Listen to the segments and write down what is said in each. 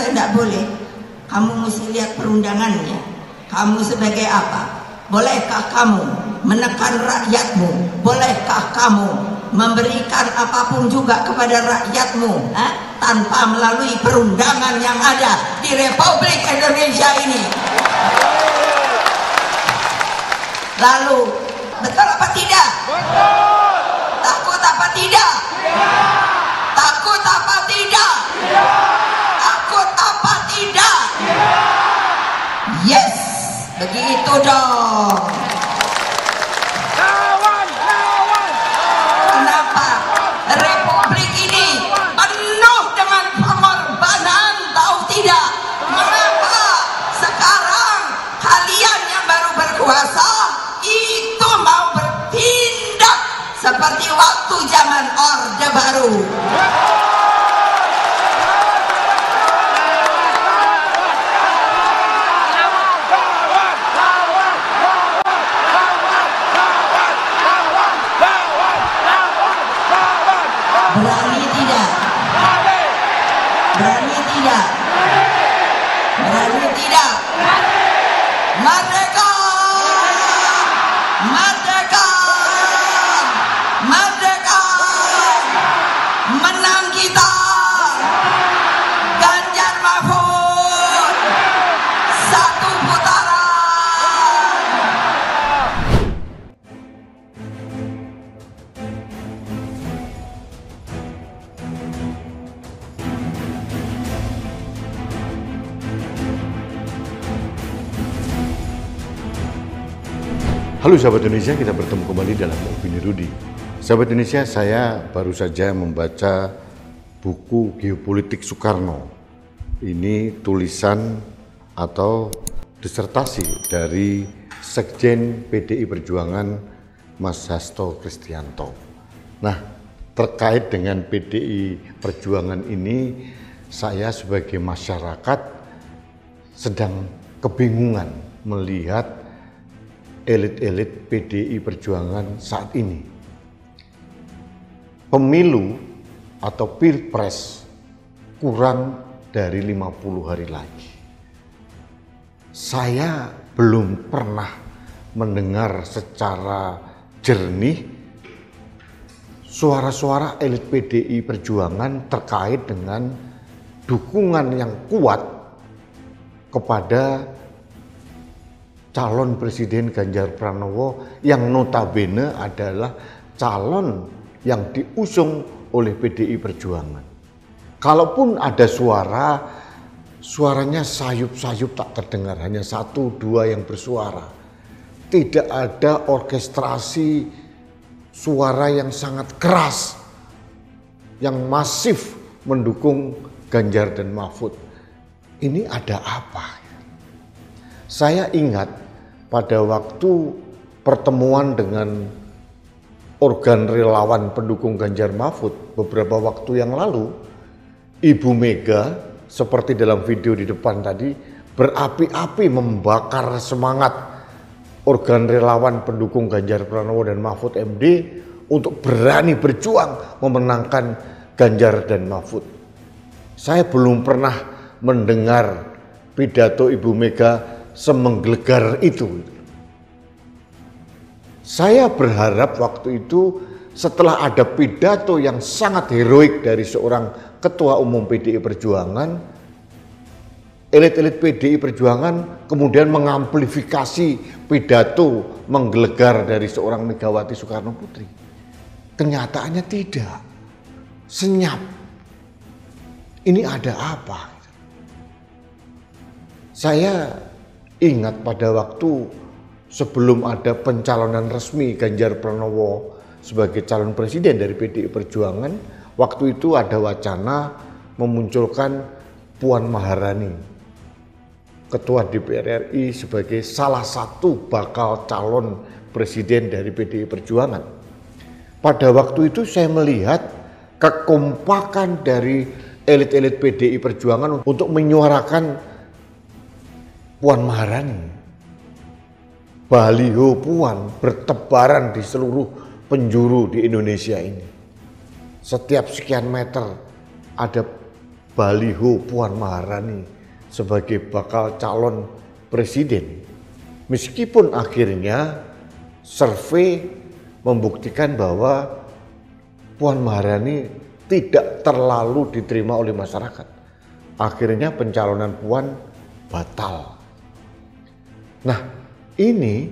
saya tidak boleh. Kamu mesti lihat perundangannya. Kamu sebagai apa? Bolehkah kamu menekan rakyatmu? Bolehkah kamu memberikan apapun juga kepada rakyatmu tanpa melalui perundangan yang ada di Republik Indonesia ini? Lalu, betul apa tidak? Betul. Takut apa tidak? Tidak. Takut apa tidak? Tidak. Takut apa tidak? Tidak. Yes, begitu dong. Lawan, lawan. Kenapa Republik ini penuh dengan pengorbanan, tahu tidak? Mengapa sekarang kalian yang baru berkuasa itu mau bertindak seperti waktu zaman Orde Baru? Berani tidak? Berani tidak? Berani tidak? Merdeka! Merdeka! Merdeka! Menang kita! Ganjar Mahfud! Satu putaran! Halo sahabat Indonesia, kita bertemu kembali dalam Opini Rudi. Sahabat Indonesia, saya baru saja membaca buku Geopolitik Soekarno. Ini tulisan atau disertasi dari Sekjen PDI Perjuangan Mas Hasto Kristianto. Nah, terkait dengan PDI Perjuangan ini, saya sebagai masyarakat sedang kebingungan melihat elit-elit PDI Perjuangan saat ini. Pemilu atau Pilpres kurang dari 50 hari lagi. Saya belum pernah mendengar secara jernih suara-suara elit PDI Perjuangan terkait dengan dukungan yang kuat kepada calon Presiden Ganjar Pranowo yang notabene adalah calon yang diusung oleh PDI Perjuangan. Kalaupun ada suaranya sayup-sayup tak terdengar, hanya satu dua yang bersuara. Tidak ada orkestrasi suara yang sangat keras, yang masif mendukung Ganjar dan Mahfud. Ini ada apa? Saya ingat pada waktu pertemuan dengan organ relawan pendukung Ganjar Mahfud beberapa waktu yang lalu, Ibu Mega seperti dalam video di depan tadi berapi-api membakar semangat organ relawan pendukung Ganjar Pranowo dan Mahfud MD untuk berani berjuang memenangkan Ganjar dan Mahfud. Saya belum pernah mendengar pidato Ibu Mega semenggelegar itu. Saya berharap waktu itu setelah ada pidato yang sangat heroik dari seorang ketua umum PDI Perjuangan, elit-elit PDI Perjuangan kemudian mengamplifikasi pidato menggelegar dari seorang Megawati Soekarno Putri. Kenyataannya tidak. Senyap. Ini ada apa? Saya ingat pada waktu sebelum ada pencalonan resmi Ganjar Pranowo sebagai calon presiden dari PDI Perjuangan, waktu itu ada wacana memunculkan Puan Maharani, Ketua DPR RI, sebagai salah satu bakal calon presiden dari PDI Perjuangan. Pada waktu itu saya melihat kekompakan dari elit-elit PDI Perjuangan untuk menyuarakan Puan Maharani. Baliho Puan bertebaran di seluruh penjuru di Indonesia ini. Setiap sekian meter ada baliho Puan Maharani sebagai bakal calon presiden. Meskipun akhirnya survei membuktikan bahwa Puan Maharani tidak terlalu diterima oleh masyarakat. Akhirnya pencalonan Puan batal. Nah, ini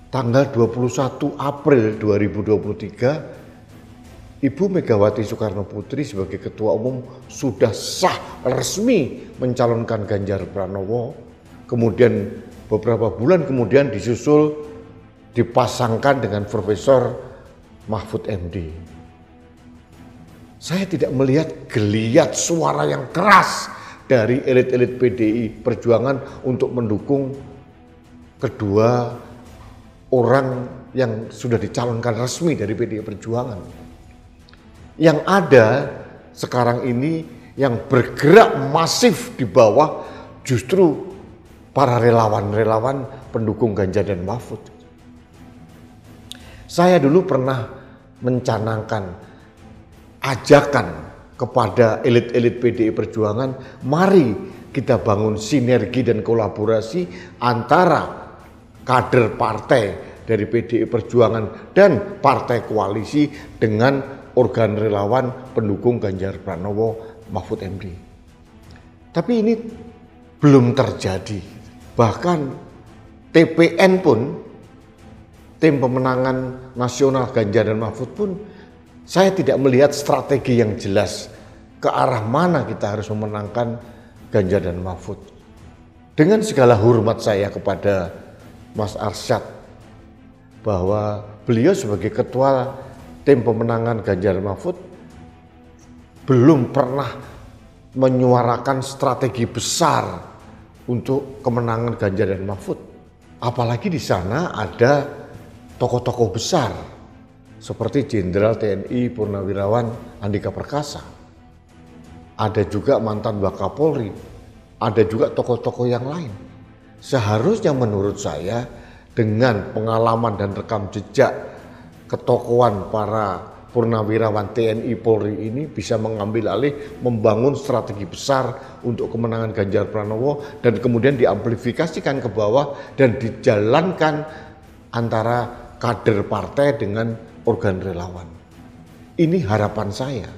tanggal 21 April 2023 Ibu Megawati Soekarno Putri sebagai Ketua Umum sudah sah resmi mencalonkan Ganjar Pranowo. Kemudian beberapa bulan kemudian dipasangkan dengan Profesor Mahfud MD. Saya tidak melihat geliat suara yang keras dari elit-elit PDI Perjuangan untuk mendukung kedua orang yang sudah dicalonkan resmi dari PDI Perjuangan. Yang ada sekarang ini yang bergerak masif di bawah justru para relawan-relawan pendukung Ganjar dan Mahfud. Saya dulu pernah mencanangkan ajakan kepada elit-elit PDI Perjuangan, mari kita bangun sinergi dan kolaborasi antara kader partai dari PDI Perjuangan dan partai koalisi dengan organ relawan pendukung Ganjar Pranowo Mahfud MD. Tapi ini belum terjadi. Bahkan TPN pun, tim pemenangan nasional Ganjar dan Mahfud pun, saya tidak melihat strategi yang jelas ke arah mana kita harus memenangkan Ganjar dan Mahfud. Dengan segala hormat saya kepada Mas Arsyad, bahwa beliau sebagai ketua tim pemenangan Ganjar Mahfud belum pernah menyuarakan strategi besar untuk kemenangan Ganjar dan Mahfud. Apalagi di sana ada tokoh-tokoh besar seperti Jenderal TNI Purnawirawan Andika Perkasa. Ada juga mantan Wakapolri, ada juga tokoh-tokoh yang lain. Seharusnya menurut saya dengan pengalaman dan rekam jejak ketokohan para purnawirawan TNI Polri ini bisa mengambil alih, membangun strategi besar untuk kemenangan Ganjar Pranowo dan kemudian diamplifikasikan ke bawah dan dijalankan antara kader partai dengan organ relawan. Ini harapan saya.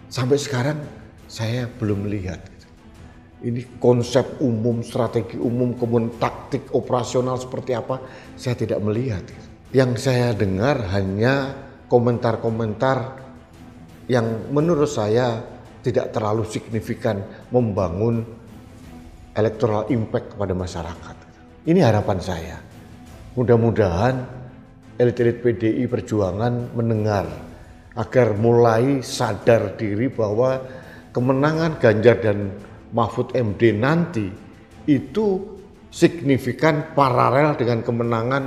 Sampai sekarang saya belum melihat. Ini konsep umum, strategi umum, kemudian taktik operasional seperti apa, saya tidak melihat. Yang saya dengar hanya komentar-komentar yang menurut saya tidak terlalu signifikan membangun electoral impact kepada masyarakat. Ini harapan saya. Mudah-mudahan elit-elit PDI Perjuangan mendengar agar mulai sadar diri bahwa kemenangan Ganjar dan Mahfud MD nanti itu signifikan paralel dengan kemenangan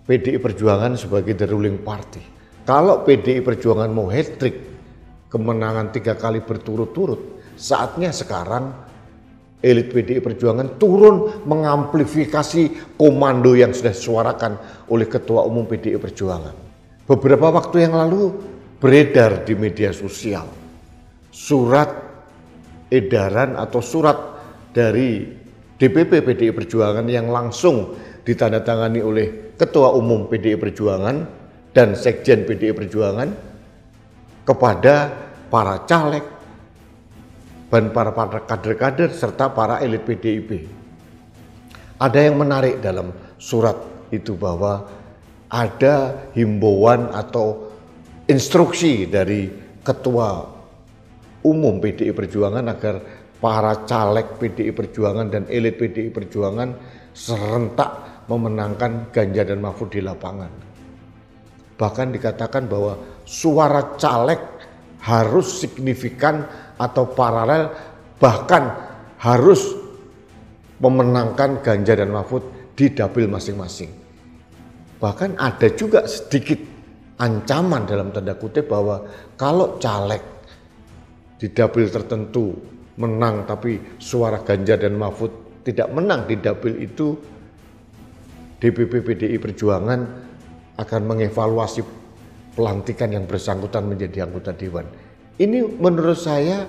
PDI Perjuangan sebagai the ruling party. Kalau PDI Perjuangan mau hat-trick, kemenangan 3 kali berturut-turut, saatnya sekarang elit PDI Perjuangan turun mengamplifikasi komando yang sudah disuarakan oleh Ketua Umum PDI Perjuangan. Beberapa waktu yang lalu beredar di media sosial surat edaran atau surat dari DPP PDI Perjuangan yang langsung ditandatangani oleh Ketua Umum PDI Perjuangan dan Sekjen PDI Perjuangan kepada para caleg dan para kader-kader serta para elit PDIP. Ada yang menarik dalam surat itu bahwa ada himbauan atau instruksi dari Ketua Umum PDI Perjuangan agar para caleg PDI Perjuangan dan elit PDI Perjuangan serentak memenangkan Ganjar dan Mahfud di lapangan. Bahkan dikatakan bahwa suara caleg harus signifikan atau paralel, bahkan harus memenangkan Ganjar dan Mahfud di dapil masing-masing. Bahkan ada juga sedikit ancaman dalam tanda kutip bahwa kalau caleg di dapil tertentu menang tapi suara Ganjar dan Mahfud tidak menang di dapil itu, DPP PDI Perjuangan akan mengevaluasi pelantikan yang bersangkutan menjadi anggota dewan. Ini menurut saya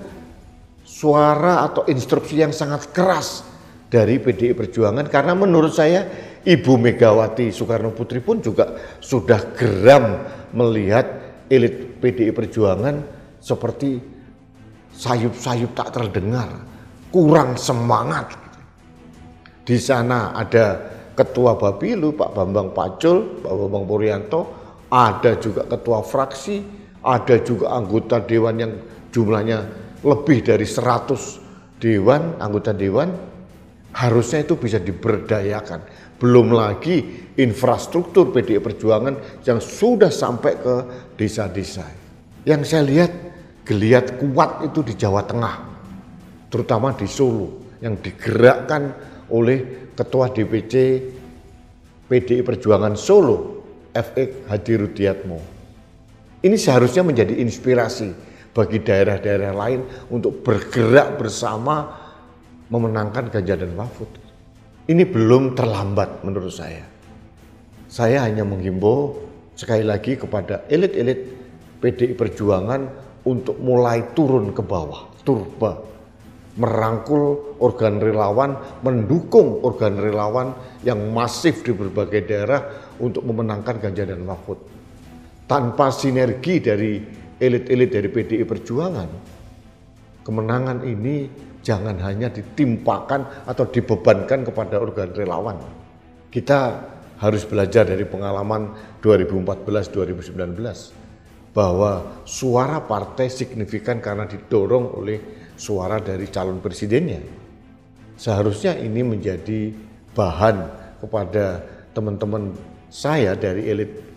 suara atau instruksi yang sangat keras dari PDI Perjuangan, karena menurut saya Ibu Megawati Soekarno Putri pun juga sudah geram melihat elit PDI Perjuangan seperti sayup-sayup tak terdengar, kurang semangat. Di sana ada Ketua Bapilu Pak Bambang Pacul, Pak Bambang Puryanto, ada juga ketua fraksi, ada juga anggota dewan yang jumlahnya lebih dari 100 anggota dewan. Harusnya itu bisa diberdayakan. Belum lagi infrastruktur PDI Perjuangan yang sudah sampai ke desa-desa. Yang saya lihat geliat kuat itu di Jawa Tengah, terutama di Solo, yang digerakkan oleh Ketua DPC PDI Perjuangan Solo, FX Hadi Rudiatmo. Ini seharusnya menjadi inspirasi bagi daerah-daerah lain untuk bergerak bersama memenangkan Ganjar dan Mahfud. Ini belum terlambat menurut saya. Saya hanya menghimbau sekali lagi kepada elit-elit PDI Perjuangan untuk mulai turun ke bawah, turba, merangkul organ relawan, mendukung organ relawan yang masif di berbagai daerah untuk memenangkan Ganjar dan Mahfud. Tanpa sinergi dari elit-elit dari PDI Perjuangan, kemenangan ini jangan hanya ditimpakan atau dibebankan kepada organ relawan. Kita harus belajar dari pengalaman 2014-2019 bahwa suara partai signifikan karena didorong oleh suara dari calon presidennya. Seharusnya ini menjadi bahan kepada teman-teman saya dari elit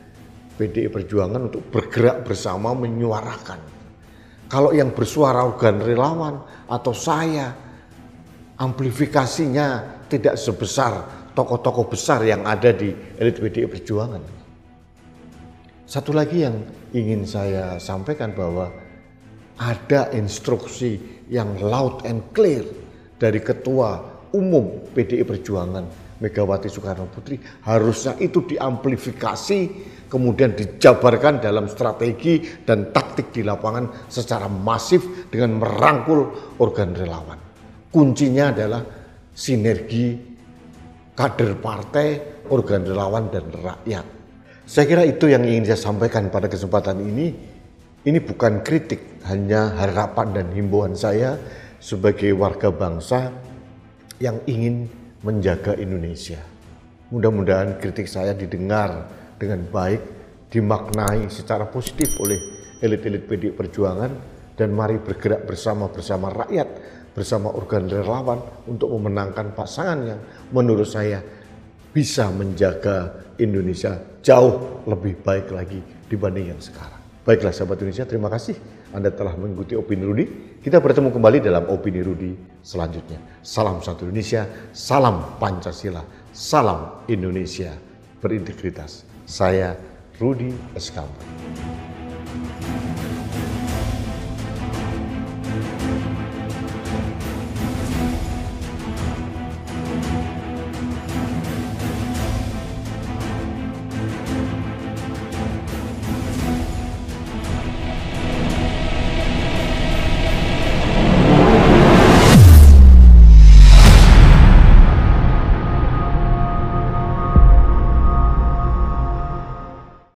PDI Perjuangan untuk bergerak bersama menyuarakan. Kalau yang bersuara organ relawan atau saya, amplifikasinya tidak sebesar tokoh-tokoh besar yang ada di elit PDI Perjuangan. Satu lagi yang ingin saya sampaikan bahwa ada instruksi yang loud and clear dari Ketua Umum PDI Perjuangan Megawati Soekarno Putri, harusnya itu diamplifikasi kemudian dijabarkan dalam strategi dan taktik di lapangan secara masif dengan merangkul organ relawan. Kuncinya adalah sinergi kader partai, organ relawan dan rakyat. Saya kira itu yang ingin saya sampaikan pada kesempatan ini. Ini bukan kritik, hanya harapan dan himbauan saya sebagai warga bangsa yang ingin menjaga Indonesia. Mudah-mudahan kritik saya didengar dengan baik, dimaknai secara positif oleh elit-elit PDI Perjuangan, dan mari bergerak bersama rakyat, bersama organ relawan untuk memenangkan pasangan yang menurut saya bisa menjaga Indonesia jauh lebih baik lagi dibanding yang sekarang. Baiklah sahabat Indonesia, terima kasih Anda telah mengikuti Opini Rudi. Kita bertemu kembali dalam Opini Rudi selanjutnya. Salam satu Indonesia, salam Pancasila, salam Indonesia berintegritas. Saya Rudi Eskamber.